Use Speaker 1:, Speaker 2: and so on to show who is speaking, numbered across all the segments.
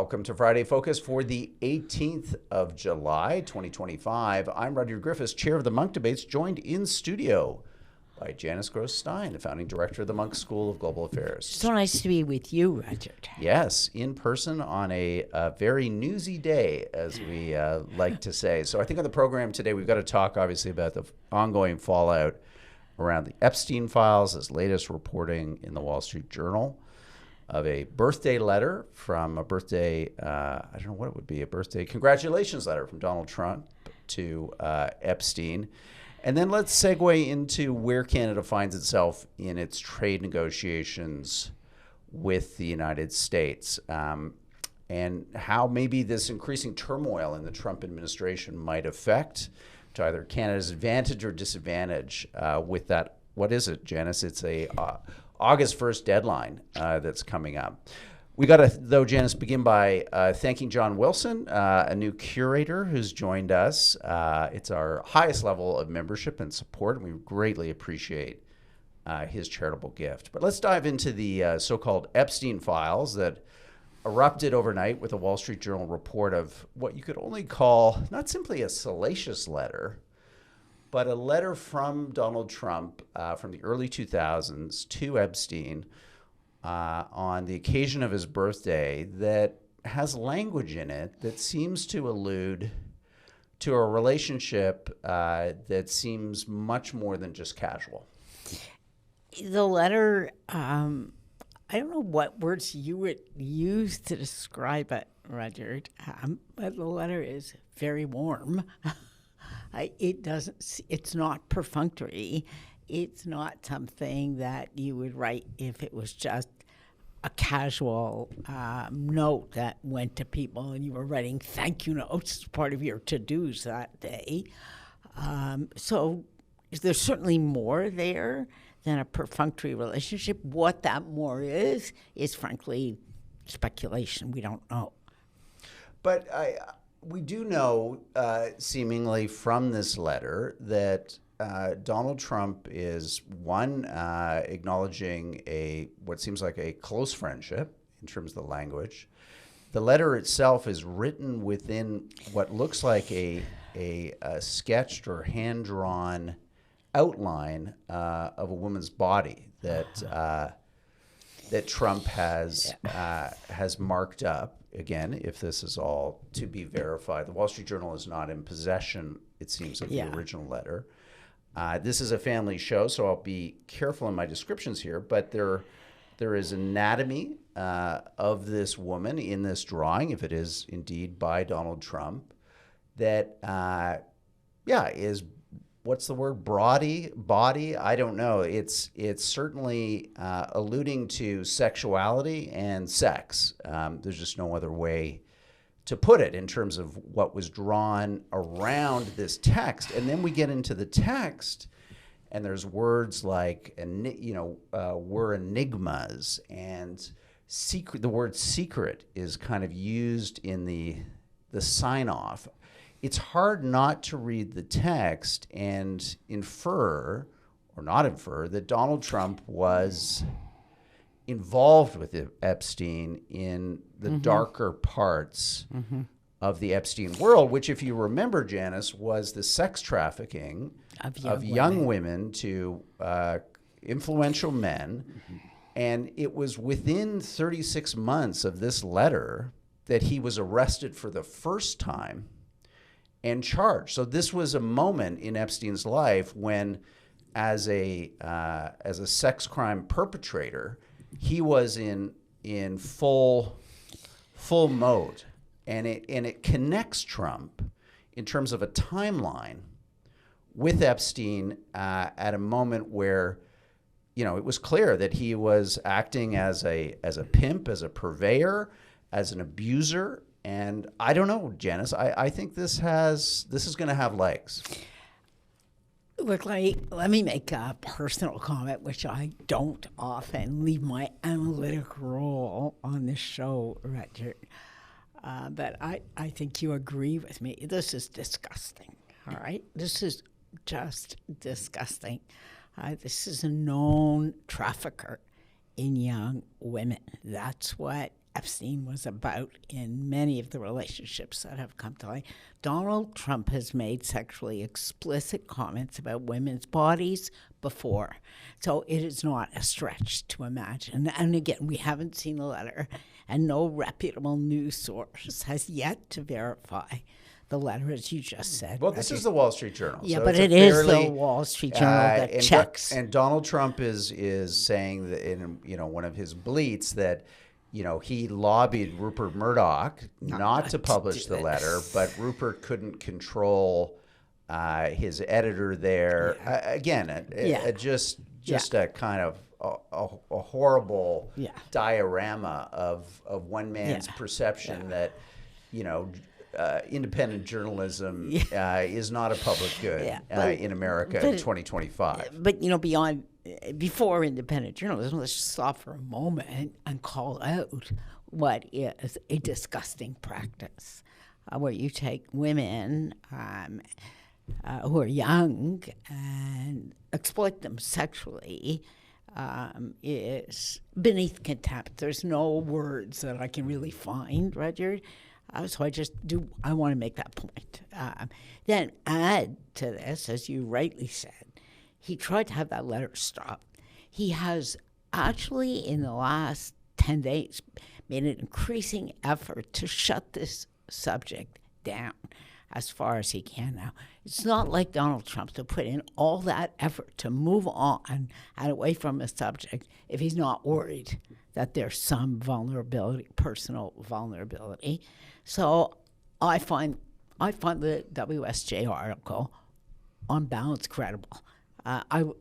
Speaker 1: Welcome to Friday Focus for the 18th of July, 2025. I'm Rudyard Griffiths, chair of the Munk Debates, joined in studio by Janice Gross-Stein, the founding director of the Munk School of Global Affairs.
Speaker 2: So nice to be with you, Rudyard.
Speaker 1: Yes, in person on a very newsy day, as we like to say. So I think on the program today, we've got to talk, obviously, about the ongoing fallout around the Epstein Files, this latest reporting in the Wall Street Journal of a birthday letter from a birthday, I don't know what it would be, a birthday congratulations letter from Donald Trump to Epstein. And then let's segue into where Canada finds itself in its trade negotiations with the United States, and how maybe this increasing turmoil in the Trump administration might affect to either Canada's advantage or disadvantage with that. What is it, Janice? It's a August 1st deadline that's coming up. We got to, though, Janice, begin by thanking John Wilson, a new curator who's joined us. It's our highest level of membership and support, and we greatly appreciate his charitable gift. But let's dive into the so-called Epstein Files that erupted overnight with a Wall Street Journal report of what you could only call not simply a salacious letter, but a letter from Donald Trump from the early 2000s to Epstein on the occasion of his birthday that has language in it that seems to allude to a relationship that seems much more than just casual.
Speaker 2: The letter, I don't know what words you would use to describe it, Rudyard, but the letter is very warm. It's not perfunctory. It's not something that you would write if it was just a casual note that went to people and you were writing thank you notes as part of your to-dos that day. So there's certainly more there than a perfunctory relationship. What that more is frankly speculation. We don't know. But
Speaker 1: we do know, seemingly from this letter, that Donald Trump is, one, acknowledging what seems like a close friendship in terms of the language. The letter itself is written within what looks like a sketched or hand-drawn outline of a woman's body that Trump has marked up. Again, if this is all to be verified, the Wall Street Journal is not in possession, it seems, of the original letter. This is a family show, so I'll be careful in my descriptions here, but there is anatomy of this woman in this drawing, if it is indeed by Donald Trump, that, is, what's the word, body? I don't know. It's certainly alluding to sexuality and sex. There's just no other way to put it in terms of what was drawn around this text. And then we get into the text, and there's words like, we're enigmas, and secret. The word secret is kind of used in the sign-off. It's hard not to read the text and infer, or not infer, that Donald Trump was involved with Epstein in the darker parts of the Epstein world, which, if you remember, Janice, was the sex trafficking of young women to influential men. And it was within 36 months of this letter that he was arrested for the first time and charged. So this was a moment in Epstein's life when, as a sex crime perpetrator, he was in full mode, and it connects Trump in terms of a timeline with Epstein at a moment where, it was clear that he was acting as a pimp, as a purveyor, as an abuser. And I don't know, Janice, I think this is going to have legs.
Speaker 2: Look, let me make a personal comment, which I don't often leave my analytic role on this show, Richard. But I think you agree with me. This is disgusting, all right? This is just disgusting. This is a known trafficker in young women. That's what Epstein was about in many of the relationships that have come to light. Donald Trump has made sexually explicit comments about women's bodies before. So it is not a stretch to imagine. And again, we haven't seen the letter, and no reputable news source has yet to verify the letter, as you just said.
Speaker 1: Well, this is the Wall Street Journal.
Speaker 2: Yeah,
Speaker 1: so
Speaker 2: but
Speaker 1: it
Speaker 2: is the Wall Street Journal that
Speaker 1: and
Speaker 2: checks.
Speaker 1: And Donald Trump is saying that in one of his bleats that he lobbied Rupert Murdoch not to publish the letter, but Rupert couldn't control his editor there. Just a kind of a horrible diorama of one man's perception that independent journalism is not a public good in America in 2025.
Speaker 2: But before independent journalism, let's just stop for a moment and call out what is a disgusting practice, where you take women who are young and exploit them sexually. Is beneath contempt. There's no words that I can really find, Rudyard. So I want to make that point. Then add to this, as you rightly said, he tried to have that letter stopped. He has actually, in the last 10 days, made an increasing effort to shut this subject down as far as he can now. It's not like Donald Trump to put in all that effort to move on and away from a subject if he's not worried that there's some vulnerability, personal vulnerability. So I find the WSJ article on balance credible. I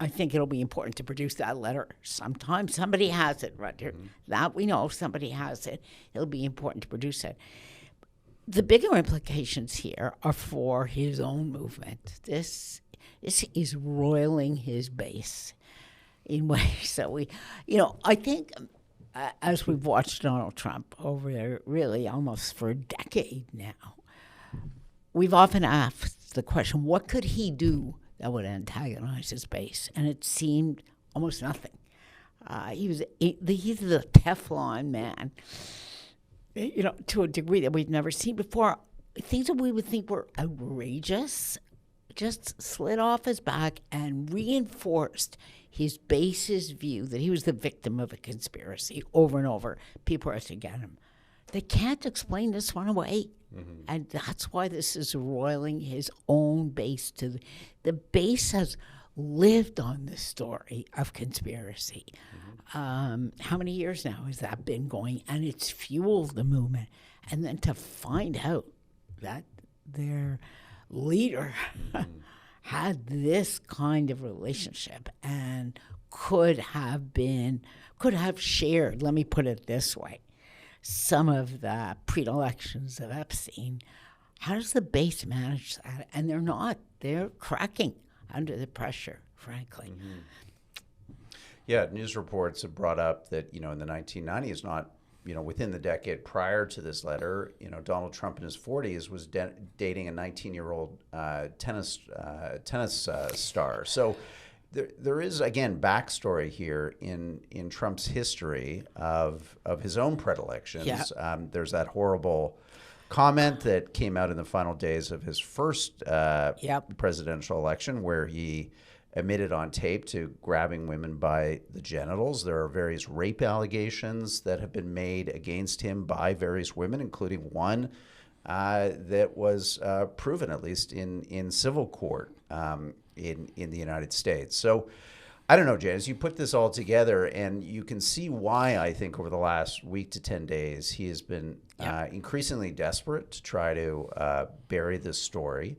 Speaker 2: think it'll be important to produce that letter sometime. Somebody has it, Rudyard. That we know, somebody has it. It'll be important to produce it. The bigger implications here are for his own movement. This is roiling his base in ways that I think as we've watched Donald Trump over there really almost for a decade now, we've often asked the question, what could he do that would antagonize his base? And it seemed almost nothing. He's the Teflon man, to a degree that we've never seen before. Things that we would think were outrageous just slid off his back and reinforced his base's view that he was the victim of a conspiracy over and over. People are to get him. They can't explain this one away. Mm-hmm. And that's why this is roiling his own base. The base has lived on this story of conspiracy. Mm-hmm. How many years now has that been going? And it's fueled the movement. And then to find out that their leader had this kind of relationship and could have shared, let me put it this way, some of the predilections of Epstein. How does the base manage that? And they're cracking under the pressure, frankly.
Speaker 1: Mm-hmm. Yeah, news reports have brought up that, in the 1990s, not, within the decade prior to this letter, Donald Trump in his 40s was dating a 19-year-old tennis star. So there is, again, backstory here in Trump's history of his own predilections. Yeah. There's that horrible comment that came out in the final days of his first presidential election where he admitted on tape to grabbing women by the genitals. There are various rape allegations that have been made against him by various women, including one that was proven, at least in civil court in the United States. So I don't know, Janice, you put this all together and you can see why I think over the last week to 10 days he has been increasingly desperate to try to bury this story.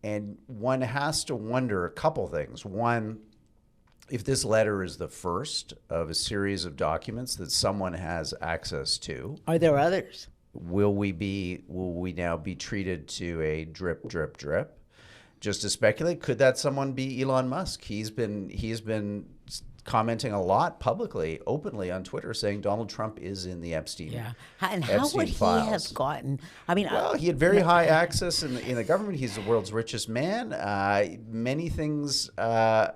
Speaker 1: And one has to wonder a couple things. One, if this letter is the first of a series of documents that someone has access to.
Speaker 2: Are there others?
Speaker 1: Will we now be treated to a drip, drip, drip? Just to speculate, could that someone be Elon Musk? He's been commenting a lot publicly, openly on Twitter, saying Donald Trump is in the Epstein.
Speaker 2: Yeah, and how
Speaker 1: Epstein
Speaker 2: would
Speaker 1: files.
Speaker 2: He have gotten? I mean,
Speaker 1: well, he had very high access in the government. He's the world's richest man. Many things, are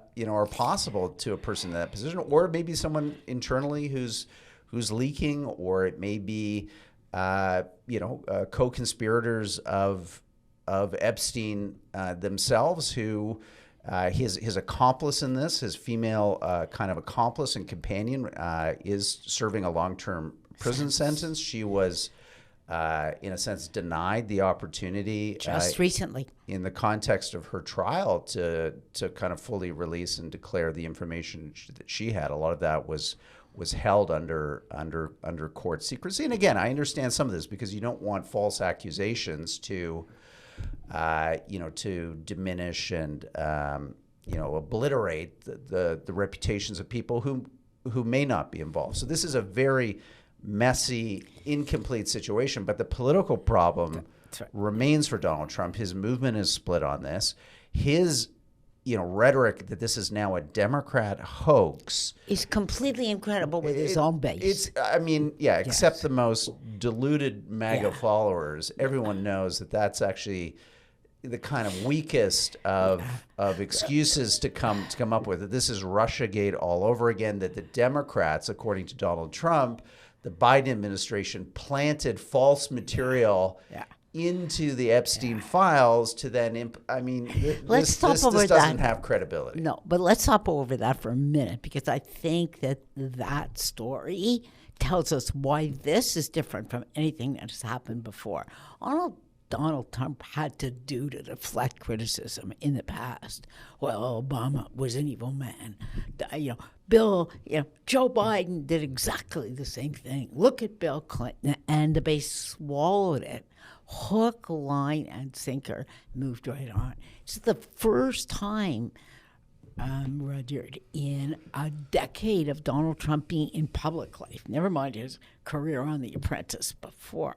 Speaker 1: possible to a person in that position, or maybe someone internally who's who's leaking, or it may be, co-conspirators of Epstein themselves, who his accomplice in this, his female kind of accomplice and companion, is serving a long-term prison sentence. She was, in a sense, denied the opportunity
Speaker 2: just recently,
Speaker 1: in the context of her trial, to kind of fully release and declare the information that she had. A lot of that was held under court secrecy. And again, I understand some of this, because you don't want false accusations to diminish and obliterate the reputations of people who may not be involved. So this is a very messy, incomplete situation. But the political problem remains for Donald Trump. His movement is split on this. His rhetoric that this is now a Democrat hoax
Speaker 2: is completely incredible with his own base.
Speaker 1: Except the most deluded MAGA followers. Everyone knows that that's actually the kind of weakest of excuses to come up with. That this is Russiagate all over again. That the Democrats, according to Donald Trump, the Biden administration planted false material into the Epstein Files to then, this doesn't have credibility.
Speaker 2: No, but let's stop over that for a minute, because I think that story tells us why this is different from anything that has happened before. Donald Trump had to do to deflect criticism in the past. Well, Obama was an evil man. Joe Biden did exactly the same thing. Look at Bill Clinton, and the base swallowed it. Hook, line, and sinker, moved right on. It's the first time, Rudyard, in a decade of Donald Trump being in public life, never mind his career on The Apprentice before,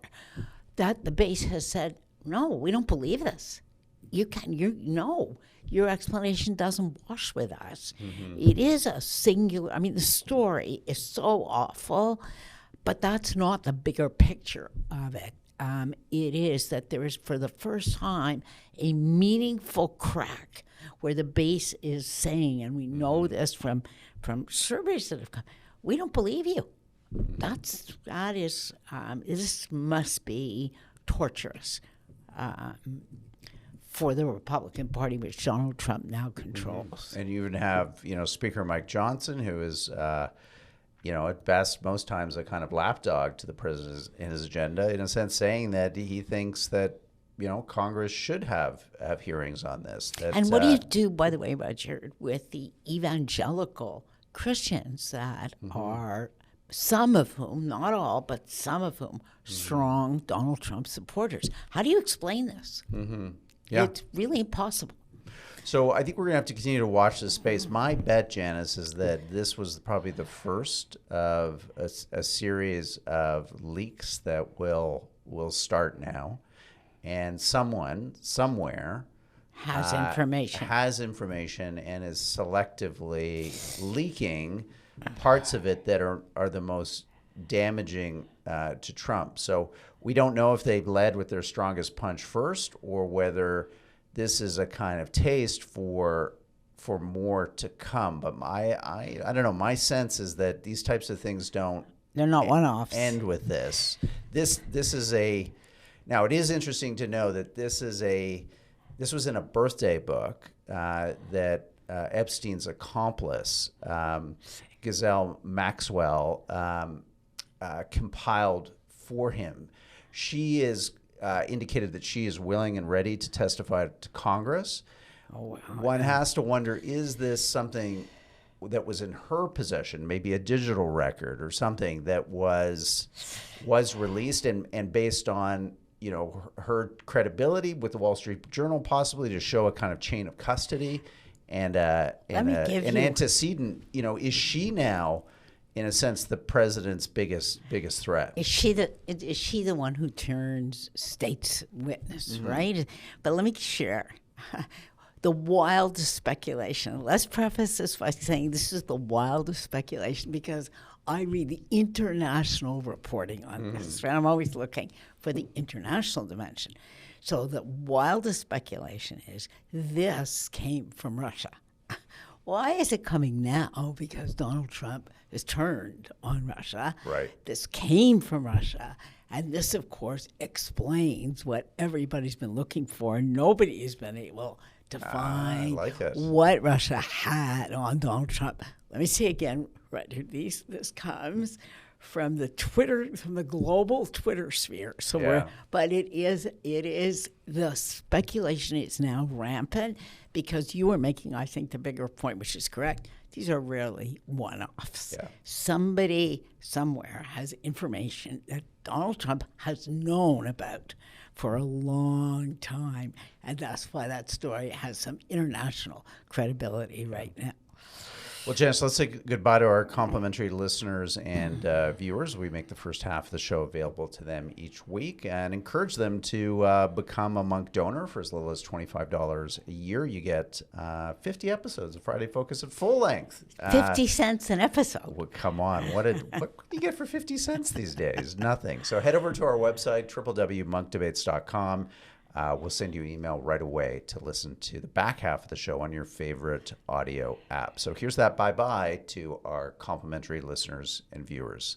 Speaker 2: that the base has said, no, we don't believe this. Your explanation doesn't wash with us. Mm-hmm. It is a singular, the story is so awful, but that's not the bigger picture of it. It is that there is, for the first time, a meaningful crack where the base is saying, and we know this from surveys that have come, we don't believe you. This must be torturous for the Republican Party, which Donald Trump now controls.
Speaker 1: And you even have, Speaker Mike Johnson, who is, at best, most times a kind of lapdog to the president in his agenda, in a sense, saying that he thinks that, Congress should have hearings on this.
Speaker 2: And what do you do, by the way, Roger, with the evangelical Christians that are, some of whom, not all, but some of whom, strong Donald Trump supporters? How do you explain this?
Speaker 1: Yeah.
Speaker 2: It's really impossible.
Speaker 1: So I think we're going to have to continue to watch this space. My bet, Janice, is that this was probably the first of a series of leaks that will start now. And someone, somewhere,
Speaker 2: has
Speaker 1: information and is selectively leaking parts of it that are the most damaging to Trump. So we don't know if they've led with their strongest punch first, or whether this is a kind of taste for more to come. But I don't know. My sense is that these types of things they're not one-offs. End with this. This is now it is interesting to know that this was in a birthday book that Epstein's accomplice, Ghislaine Maxwell, compiled for him. She is indicated that she is willing and ready to testify to Congress. Oh, wow. One has to wonder, is this something that was in her possession, maybe a digital record or something that was released and based on her credibility with the Wall Street Journal, possibly to show a kind of chain of custody and an antecedent. Is she now, in a sense, the president's biggest threat? Is she
Speaker 2: the one who turns state's witness, right? But let me share the wildest speculation. Let's preface this by saying this is the wildest speculation, because I read the international reporting on this, and I'm always looking for the international dimension. So the wildest speculation is this came from Russia. Why is it coming now? Because Donald Trump has turned on Russia.
Speaker 1: Right.
Speaker 2: This came from Russia. And this, of course, explains what everybody's been looking for. Nobody has been able to find what Russia had on Donald Trump. Let me say again, right, this comes from the global Twitter sphere. So but it is the speculation is now rampant because you were making, I think, the bigger point, which is correct. These are rarely one-offs. Yeah. Somebody somewhere has information that Donald Trump has known about for a long time, and that's why that story has some international credibility right now.
Speaker 1: Well, Janice, let's say goodbye to our complimentary listeners and viewers. We make the first half of the show available to them each week and encourage them to become a Munk Donor for as little as $25 a year. You get 50 episodes of Friday Focus at full length.
Speaker 2: 50 cents an episode.
Speaker 1: Well, come on. What do you get for 50 cents these days? Nothing. So head over to our website, www.munkdebates.com. We'll send you an email right away to listen to the back half of the show on your favorite audio app. So here's that bye-bye to our complimentary listeners and viewers.